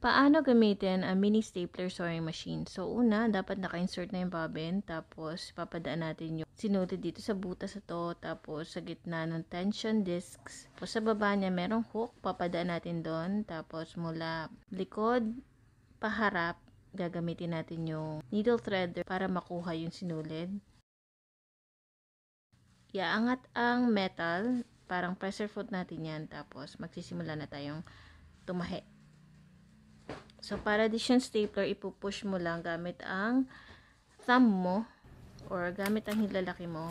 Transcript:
Paano gamitin ang mini stapler sewing machine? So, una, dapat naka-insert na yung bobbin. Tapos, papadaan natin yung sinulid dito sa butas ito. Tapos, sa gitna ng tension discs. Tapos, sa baba niya, merong hook. Papadaan natin doon. Tapos, mula likod, paharap, gagamitin natin yung needle threader para makuha yung sinulid. Iaangat ang metal. Parang pressure foot natin yan. Tapos, magsisimula na tayong tumahi. So, para di siyang stapler, ipupush mo lang gamit ang thumb mo or gamit ang hilalaki mo.